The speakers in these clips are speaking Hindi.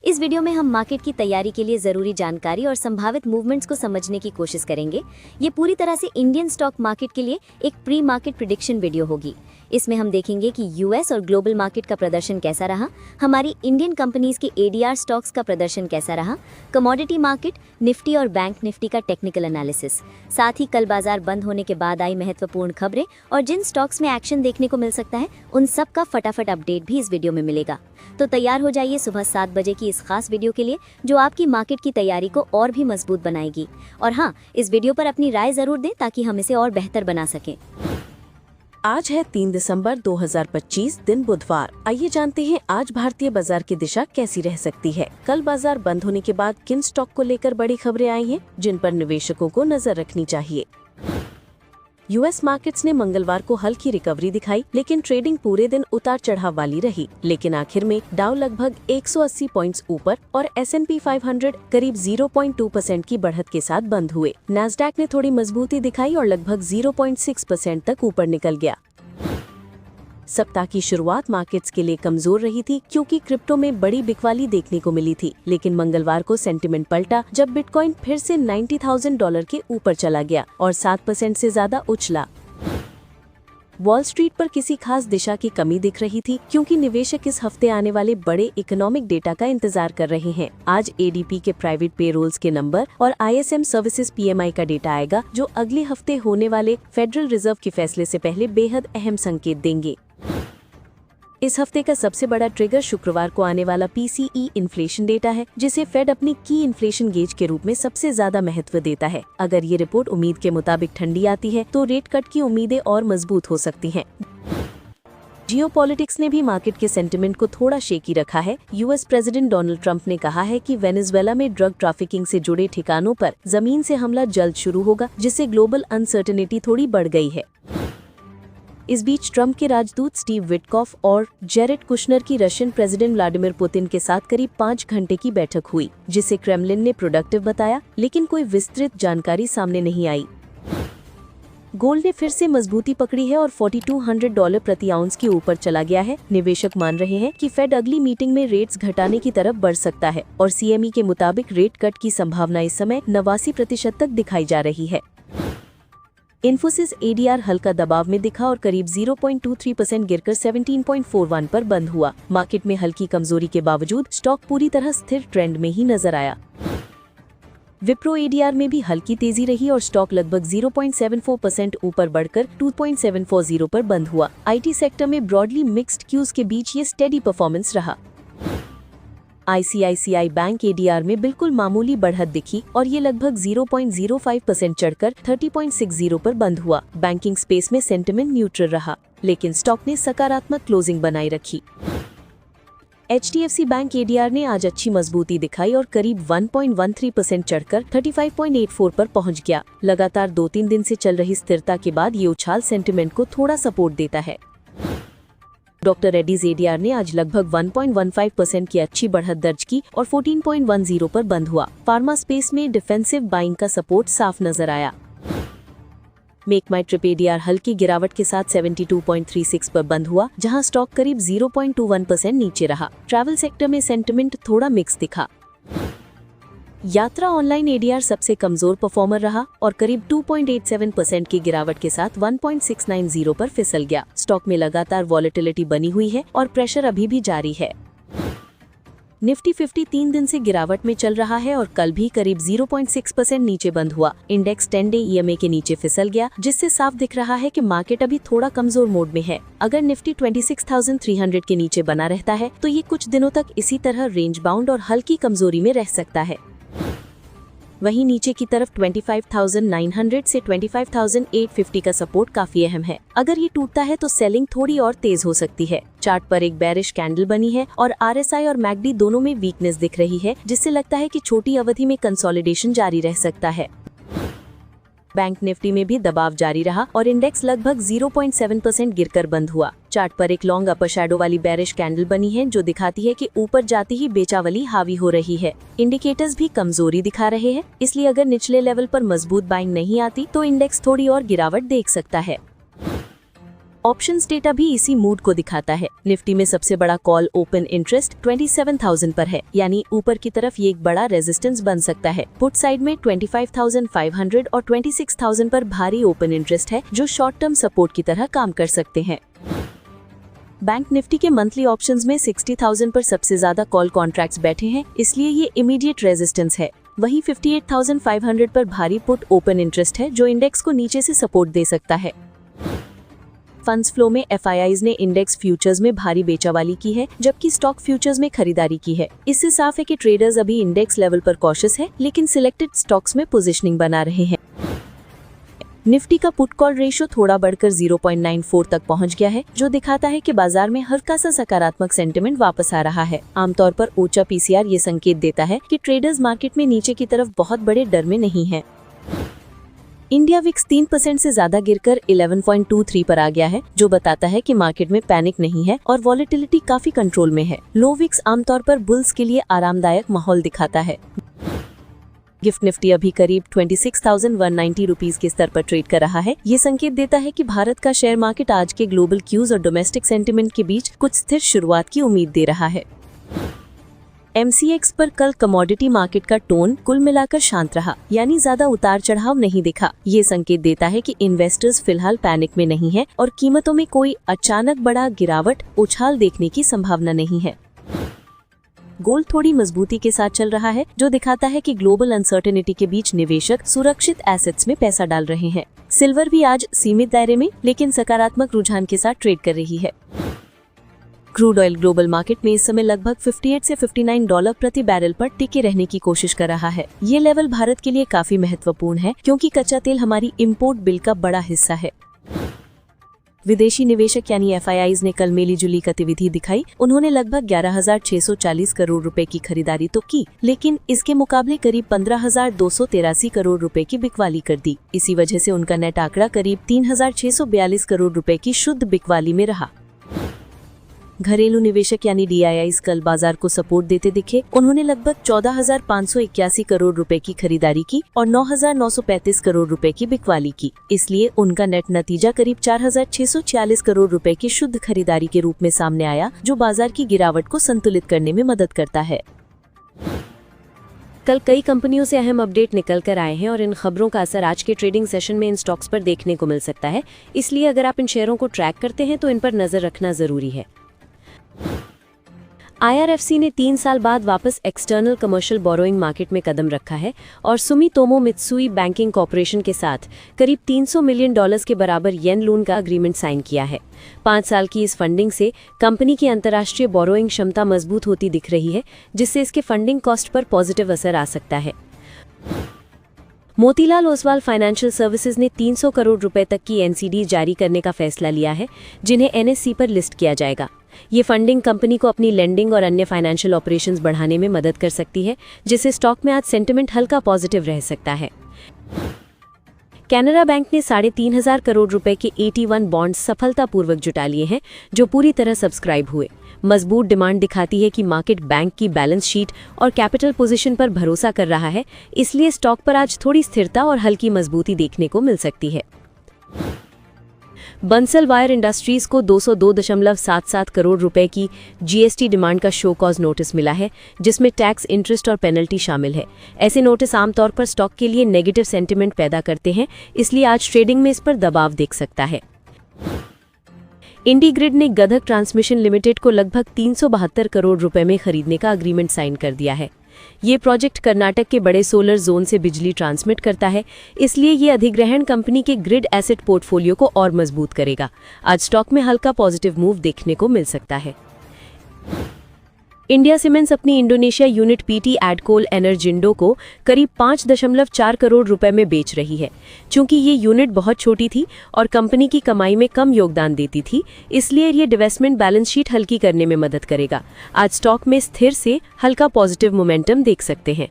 इस वीडियो में हम मार्केट की तैयारी के लिए जरूरी जानकारी और संभावित मूवमेंट्स को समझने की कोशिश करेंगे। ये पूरी तरह से इंडियन स्टॉक मार्केट के लिए एक प्री मार्केट प्रिडिक्शन वीडियो होगी। इसमें हम देखेंगे कि यूएस और ग्लोबल मार्केट का प्रदर्शन कैसा रहा, हमारी इंडियन कंपनीज के एडीआर स्टॉक्स का प्रदर्शन कैसा रहा, कमोडिटी मार्केट, निफ्टी और बैंक निफ्टी का टेक्निकल एनालिसिस, साथ ही कल बाजार बंद होने के बाद आई महत्वपूर्ण खबरें और जिन स्टॉक्स में एक्शन देखने को मिल सकता है उन सब का फटाफट अपडेट भी इस वीडियो में मिलेगा। तो तैयार हो जाइए सुबह 7 बजे की इस खास वीडियो के लिए जो आपकी मार्केट की तैयारी को और भी मजबूत बनाएगी। और हाँ, इस वीडियो पर अपनी राय जरूर दें ताकि हम इसे और बेहतर बना सकें। आज है 3 दिसंबर 2025 दिन बुधवार। आइए जानते हैं आज भारतीय बाजार की दिशा कैसी रह सकती है। कल बाजार बंद होने के बाद किन स्टॉक को लेकर बड़ी खबरें आई हैं जिन पर निवेशकों को नजर रखनी चाहिए। यूएस मार्केट्स ने मंगलवार को हल्की रिकवरी दिखाई, लेकिन ट्रेडिंग पूरे दिन उतार चढ़ाव वाली रही। लेकिन आखिर में डाउ लगभग 180 पॉइंट्स ऊपर और S&P 500 करीब 0.2% की बढ़त के साथ बंद हुए। नैस्डैक ने थोड़ी मजबूती दिखाई और लगभग 0.6% तक ऊपर निकल गया। सप्ताह की शुरुआत मार्केट्स के लिए कमजोर रही थी क्योंकि क्रिप्टो में बड़ी बिकवाली देखने को मिली थी, लेकिन मंगलवार को सेंटिमेंट पलटा जब बिटकॉइन फिर से $90,000 के ऊपर चला गया और 7% से ज्यादा उछला। वॉल स्ट्रीट पर किसी खास दिशा की कमी दिख रही थी क्योंकि निवेशक इस हफ्ते आने वाले बड़े इकोनॉमिक डेटा का इंतजार कर रहे हैं। आज एडीपी के प्राइवेट पेरोल्स के नंबर और ISM सर्विसेज PMI का डेटा आएगा जो अगले हफ्ते होने वाले फेडरल रिजर्व के फैसले से पहले बेहद अहम संकेत देंगे। इस हफ्ते का सबसे बड़ा ट्रिगर शुक्रवार को आने वाला PCE इन्फ्लेशन डेटा है, जिसे फेड अपनी की इन्फ्लेशन गेज के रूप में सबसे ज्यादा महत्व देता है। अगर ये रिपोर्ट उम्मीद के मुताबिक ठंडी आती है तो रेट कट की उम्मीदें और मजबूत हो सकती हैं। जियोपॉलिटिक्स ने भी मार्केट के सेंटिमेंट को थोड़ा शेकी रखा है। यूएस प्रेसिडेंट डोनाल्ड ट्रंप ने कहा है कि वेनेजुएला में ड्रग ट्रैफिकिंग से जुड़े ठिकानों पर जमीन से हमला जल्द शुरू होगा, जिससे ग्लोबल अनसर्टेनिटी थोड़ी बढ़ गई है। इस बीच ट्रंप के राजदूत स्टीव विटकॉफ और जेरेड कुशनर की रशियन प्रेसिडेंट व्लादिमीर पुतिन के साथ करीब 5 घंटे की बैठक हुई, जिसे क्रेमलिन ने प्रोडक्टिव बताया, लेकिन कोई विस्तृत जानकारी सामने नहीं आई। गोल्ड ने फिर से मजबूती पकड़ी है और $4,200 प्रति आउंस के ऊपर चला गया है। निवेशक मान रहे हैं कि फेड अगली मीटिंग में रेट्स घटाने की तरफ बढ़ सकता है और CME के मुताबिक रेट कट की संभावना इस समय 89% तक दिखाई जा रही है। इन्फोसिस ADR हल्का दबाव में दिखा और करीब 0.23% गिरकर 17.41 पर बंद हुआ। मार्केट में हल्की कमजोरी के बावजूद स्टॉक पूरी तरह स्थिर ट्रेंड में ही नजर आया। विप्रो ADR में भी हल्की तेजी रही और स्टॉक लगभग 0.74% ऊपर बढ़कर 2.740 पर बंद हुआ। IT सेक्टर में ब्रॉडली मिक्स्ड क्यूज के बीच ये स्टेडी परफॉर्मेंस रहा। ICICI बैंक ADR में बिल्कुल मामूली बढ़त दिखी और ये लगभग 0.05% चढ़कर 30.60 पर बंद हुआ। बैंकिंग स्पेस में सेंटिमेंट न्यूट्रल रहा, लेकिन स्टॉक ने सकारात्मक क्लोजिंग बनाए रखी। HDFC बैंक ADR ने आज अच्छी मजबूती दिखाई और करीब 1.13% चढ़कर 35.84 पर पहुंच गया। लगातार 2-3 दिन से चल रही स्थिरता के बाद ये उछाल सेंटिमेंट को थोड़ा सपोर्ट देता है। डॉक्टर रेड्डीज ADR ने आज लगभग 1.15% की अच्छी बढ़त दर्ज की और 14.10 पर बंद हुआ। फार्मा स्पेस में डिफेंसिव बाइंग का सपोर्ट साफ नजर आया। मेक माई ट्रिप ADR हल्की गिरावट के साथ 72.36 पर बंद हुआ, जहां स्टॉक करीब 0.21% नीचे रहा। ट्रैवल सेक्टर में सेंटिमेंट थोड़ा मिक्स दिखा। यात्रा ऑनलाइन ADR सबसे कमजोर परफॉर्मर रहा और करीब 2.87% की गिरावट के साथ 1.690 पर फिसल गया। स्टॉक में लगातार वॉलेटिलिटी बनी हुई है और प्रेशर अभी भी जारी है। निफ्टी 50 3 दिन से गिरावट में चल रहा है और कल भी करीब 0.6% नीचे बंद हुआ। इंडेक्स 10 डे EMA के नीचे फिसल गया, जिससे साफ दिख रहा है कि मार्केट अभी थोड़ा कमजोर मोड में है। अगर निफ्टी 26,300 के नीचे बना रहता है तो ये कुछ दिनों तक इसी तरह रेंज बाउंड और हल्की कमजोरी में रह सकता है। वहीं नीचे की तरफ 25,900 से 25,850 का सपोर्ट काफी अहम है। अगर ये टूटता है तो सेलिंग थोड़ी और तेज हो सकती है। चार्ट पर एक बेरिश कैंडल बनी है और RSI और MACD दोनों में वीकनेस दिख रही है, जिससे लगता है कि छोटी अवधि में कंसोलिडेशन जारी रह सकता है। बैंक निफ्टी में भी दबाव जारी रहा और इंडेक्स लगभग 0.7% गिरकर बंद हुआ। चार्ट पर एक लॉन्ग अपर शैडो वाली बेरिश कैंडल बनी है जो दिखाती है कि ऊपर जाती ही बेचावली हावी हो रही है। इंडिकेटर्स भी कमजोरी दिखा रहे हैं, इसलिए अगर निचले लेवल पर मजबूत बाइंग नहीं आती तो इंडेक्स थोड़ी और गिरावट देख सकता है। ऑप्शंस डेटा भी इसी मूड को दिखाता है। निफ्टी में सबसे बड़ा कॉल ओपन इंटरेस्ट 27,000 पर है, यानी ऊपर की तरफ ये एक बड़ा रेजिस्टेंस बन सकता है। पुट साइड में 25,500 और 26,000 पर भारी ओपन इंटरेस्ट है, जो शॉर्ट टर्म सपोर्ट की तरह काम कर सकते हैं। बैंक निफ्टी के मंथली ऑप्शंस में 60,000 पर सबसे ज्यादा कॉल कॉन्ट्रैक्ट्स बैठे हैं, इसलिए ये इमीडिएट रेजिस्टेंस है। वहीं 58,500 पर भारी पुट ओपन इंटरेस्ट है, जो इंडेक्स को नीचे से सपोर्ट दे सकता है। फंड्स फ्लो में एफआईआईज ने इंडेक्स फ्यूचर्स में भारी बेचावाली की है, जबकि स्टॉक फ्यूचर्स में खरीदारी की है। इससे साफ है कि ट्रेडर्स अभी इंडेक्स लेवल पर कॉशियस है, लेकिन सिलेक्टेड स्टॉक्स में पोजीशनिंग बना रहे हैं। निफ्टी का पुट कॉल रेशियो थोड़ा बढ़कर 0.94 तक पहुंच गया है, जो दिखाता है कि बाजार में हल्का सा सकारात्मक सेंटिमेंट वापस आ रहा है। आमतौर पर ऊंचा पीसीआर ये संकेत देता है कि ट्रेडर्स मार्केट में नीचे की तरफ बहुत बड़े डर में नहीं है। इंडिया विक्स 3% से ज्यादा गिरकर 11.23 पर आ गया है, जो बताता है कि मार्केट में पैनिक नहीं है और वॉलेटिलिटी काफी कंट्रोल में है। लो विक्स आमतौर पर बुल्स के लिए आरामदायक माहौल दिखाता है। गिफ्ट निफ्टी अभी करीब 26,190 रुपीज के स्तर पर ट्रेड कर रहा है। ये संकेत देता है कि भारत का शेयर मार्केट आज के ग्लोबल क्यूज और डोमेस्टिक सेंटिमेंट के बीच कुछ स्थिर शुरुआत की उम्मीद दे रहा है। MCX पर कल कमोडिटी मार्केट का टोन कुल मिलाकर शांत रहा, यानी ज्यादा उतार चढ़ाव नहीं दिखा। ये संकेत देता है कि इन्वेस्टर्स फिलहाल पैनिक में नहीं है और कीमतों में कोई अचानक बड़ा गिरावट उछाल देखने की संभावना नहीं है। गोल्ड थोड़ी मजबूती के साथ चल रहा है, जो दिखाता है कि ग्लोबल अनसर्टेनिटी के बीच निवेशक सुरक्षित एसेट्स में पैसा डाल रहे हैं। सिल्वर भी आज सीमित दायरे में लेकिन सकारात्मक रुझान के साथ ट्रेड कर रही है। क्रूड ऑयल ग्लोबल मार्केट में इस समय लगभग 58 से $59 प्रति बैरल पर टिके रहने की कोशिश कर रहा है। ये लेवल भारत के लिए काफी महत्वपूर्ण है, क्योंकि कच्चा तेल हमारी इंपोर्ट बिल का बड़ा हिस्सा है। विदेशी निवेशक यानी एफआईआईज ने कल मिली जुली गतिविधि दिखाई। उन्होंने लगभग 11,640 करोड़ रुपए की खरीदारी तो की, लेकिन इसके मुकाबले करीब 15,283 करोड़ रुपए की बिकवाली कर दी। इसी वजह से उनका नेट आंकड़ा करीब 3,642 करोड़ रुपए की शुद्ध बिकवाली में रहा। घरेलू निवेशक यानी DIIs कल बाजार को सपोर्ट देते दिखे। उन्होंने लगभग 14,581 करोड़ रुपए की खरीदारी की और 9,935 करोड़ रुपए की बिकवाली की। इसलिए उनका नेट नतीजा करीब 4,646 करोड़ रुपए की शुद्ध खरीदारी के रूप में सामने आया, जो बाजार की गिरावट को संतुलित करने में मदद करता है। कल कई कंपनियों से अहम अपडेट निकल कर आए हैं और इन खबरों का असर आज के ट्रेडिंग सेशन में इन स्टॉक्स पर देखने को मिल सकता है। इसलिए अगर आप इन शेयरों को ट्रैक करते हैं तो इन पर नजर रखना जरूरी है। IRFC ने 3 साल बाद वापस एक्सटर्नल कमर्शियल बोरोइंग मार्केट में कदम रखा है और सुमितोमो मित्सुई बैंकिंग कॉर्पोरेशन के साथ करीब $300 मिलियन के बराबर येन लोन का अग्रीमेंट साइन किया है। 5 साल की इस फंडिंग से कंपनी की अंतर्राष्ट्रीय बोरोइंग क्षमता मजबूत होती दिख रही है, जिससे इसके फंडिंग कॉस्ट पर पॉजिटिव असर आ सकता है। मोतीलाल ओसवाल फाइनेंशियल सर्विसेज ने 300 करोड़ रुपए तक की NCD जारी करने का फैसला लिया है, जिन्हें NSE पर लिस्ट किया जाएगा। ये फंडिंग कंपनी को अपनी लेंडिंग और अन्य फाइनेंशियल ऑपरेशंस बढ़ाने में मदद कर सकती है, जिससे स्टॉक में आज सेंटिमेंट हल्का पॉजिटिव रह सकता है। कैनरा बैंक ने 3,500 करोड़ रुपए के 81 बॉन्ड्स सफलतापूर्वक जुटा लिए हैं, जो पूरी तरह सब्सक्राइब हुए। मजबूत डिमांड दिखाती है कि मार्केट बैंक की बैलेंस शीट और कैपिटल पोजीशन पर भरोसा कर रहा है, इसलिए स्टॉक पर आज थोड़ी स्थिरता और हल्की मजबूती देखने को मिल सकती है। बंसल वायर इंडस्ट्रीज को 202.77 करोड़ रुपए की GST डिमांड का शो कॉज नोटिस मिला है, जिसमें टैक्स, इंटरेस्ट और पेनल्टी शामिल है। ऐसे नोटिस आमतौर पर स्टॉक के लिए नेगेटिव सेंटिमेंट पैदा करते हैं, इसलिए आज ट्रेडिंग में इस पर दबाव देख सकता है। इंडीग्रिड ने गदक ट्रांसमिशन लिमिटेड को लगभग 372 करोड़ रुपए में खरीदने का अग्रीमेंट साइन कर दिया है। ये प्रोजेक्ट कर्नाटक के बड़े सोलर जोन से बिजली ट्रांसमिट करता है, इसलिए ये अधिग्रहण कंपनी के ग्रिड एसेट पोर्टफोलियो को और मजबूत करेगा। आज स्टॉक में हल्का पॉजिटिव मूव देखने को मिल सकता है। इंडिया सीमेंट्स अपनी इंडोनेशिया यूनिट PT एडकोल एनर्जिंडो को करीब 5.4 करोड़ रुपए में बेच रही है। चूंकि ये यूनिट बहुत छोटी थी और कंपनी की कमाई में कम योगदान देती थी, इसलिए ये डिवेस्टमेंट बैलेंस शीट हल्की करने में मदद करेगा। आज स्टॉक में स्थिर से हल्का पॉजिटिव मोमेंटम देख सकते हैं।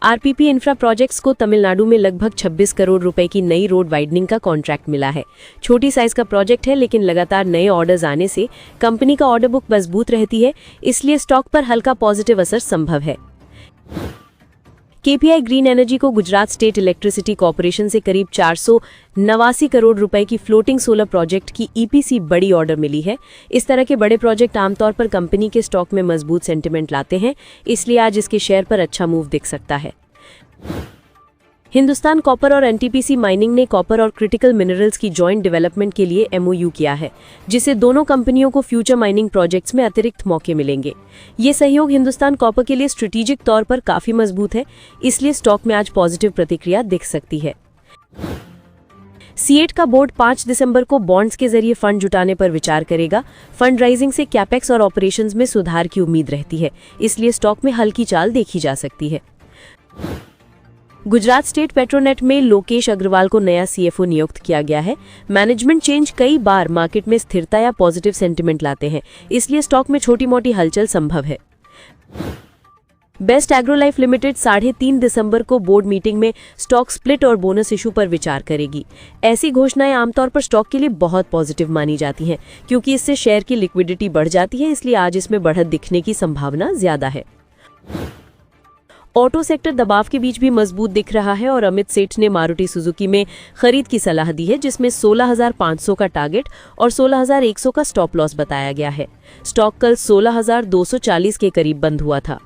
RPP इंफ्रा प्रोजेक्ट्स को तमिलनाडु में लगभग 26 करोड़ रुपए की नई रोड वाइडनिंग का कॉन्ट्रैक्ट मिला है। छोटी साइज का प्रोजेक्ट है, लेकिन लगातार नए ऑर्डर्स आने से कंपनी का ऑर्डर बुक मजबूत रहती है, इसलिए स्टॉक पर हल्का पॉजिटिव असर संभव है। केपीआई ग्रीन एनर्जी को गुजरात स्टेट इलेक्ट्रिसिटी कॉर्पोरेशन से करीब 489 करोड़ रुपए की फ्लोटिंग सोलर प्रोजेक्ट की ईपीसी बड़ी ऑर्डर मिली है। इस तरह के बड़े प्रोजेक्ट आमतौर पर कंपनी के स्टॉक में मजबूत सेंटिमेंट लाते हैं, इसलिए आज इसके शेयर पर अच्छा मूव दिख सकता है। हिंदुस्तान कॉपर और एनटीपीसी माइनिंग ने कॉपर और क्रिटिकल मिनरल्स की जॉइंट डेवलपमेंट के लिए एमओयू किया है, जिससे दोनों कंपनियों को फ्यूचर माइनिंग प्रोजेक्ट्स में अतिरिक्त मौके मिलेंगे। ये सहयोग हिंदुस्तान कॉपर के लिए स्ट्रेटेजिक तौर पर काफी मजबूत है, इसलिए स्टॉक में आज पॉजिटिव प्रतिक्रिया दिख सकती है। सीएट का बोर्ड 5 दिसंबर को बॉन्ड्स के जरिए फंड जुटाने पर विचार करेगा। फंड राइजिंग से कैपेक्स और ऑपरेशंस में सुधार की उम्मीद रहती है, इसलिए स्टॉक में हल्की चाल देखी जा सकती है। गुजरात स्टेट पेट्रोनेट में लोकेश अग्रवाल को नया सीएफओ नियुक्त किया गया है। मैनेजमेंट चेंज कई बार मार्केट में स्थिरता या पॉजिटिव सेंटिमेंट लाते हैं, इसलिए स्टॉक में छोटी मोटी हलचल संभव है। बेस्ट एग्रो लाइफ लिमिटेड 3.5 दिसंबर को बोर्ड मीटिंग में स्टॉक स्प्लिट और बोनस इशू पर विचार करेगी। ऐसी घोषणाएं आमतौर पर स्टॉक के लिए बहुत पॉजिटिव मानी जाती हैं, क्योंकि इससे शेयर की लिक्विडिटी बढ़ जाती है, इसलिए आज इसमें बढ़त दिखने की संभावना ज्यादा है। ऑटो सेक्टर दबाव के बीच भी मजबूत दिख रहा है और अमित सेठ ने मारुति सुजुकी में खरीद की सलाह दी है, जिसमें 16,500 का टारगेट और 16,100 का स्टॉप लॉस बताया गया है। स्टॉक कल 16,240 के करीब बंद हुआ था।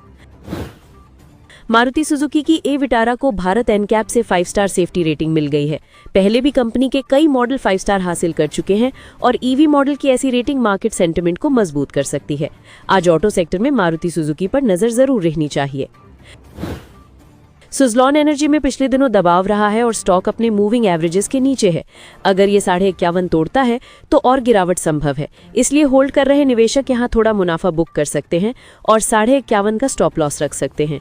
मारुति सुजुकी की ए विटारा को भारत एनकैप से 5 स्टार सेफ्टी रेटिंग मिल गई है। पहले भी कंपनी के कई मॉडल 5 स्टार हासिल कर चुके हैं और ईवी मॉडल की ऐसी रेटिंग मार्केट सेंटिमेंट को मजबूत कर सकती है। आज ऑटो सेक्टर में मारुति सुजुकी पर नजर जरूर रहनी चाहिए। सुज़लॉन एनर्जी में पिछले दिनों दबाव रहा है और स्टॉक अपने मूविंग एवरेजेस के नीचे है। अगर ये 51.5 तोड़ता है तो और गिरावट संभव है, इसलिए होल्ड कर रहे निवेशक यहां थोड़ा मुनाफा बुक कर सकते हैं और 51.5 का स्टॉप लॉस रख सकते हैं।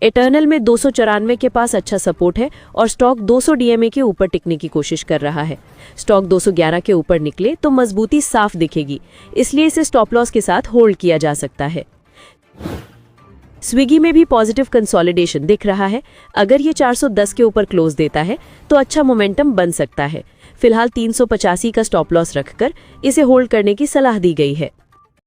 एटर्नल में 294 के पास अच्छा सपोर्ट है और स्टॉक 200 डीएमए के ऊपर टिकने की कोशिश कर रहा है। स्टॉक 211 के ऊपर निकले तो मजबूती साफ दिखेगी, इसलिए इसे स्टॉप लॉस के साथ होल्ड किया जा सकता है। स्विगी में भी पॉजिटिव कंसोलिडेशन दिख रहा है। अगर ये 410 के ऊपर क्लोज देता है तो अच्छा मोमेंटम बन सकता है। फिलहाल 385 का स्टॉप लॉस रखकर इसे होल्ड करने की सलाह दी गई है।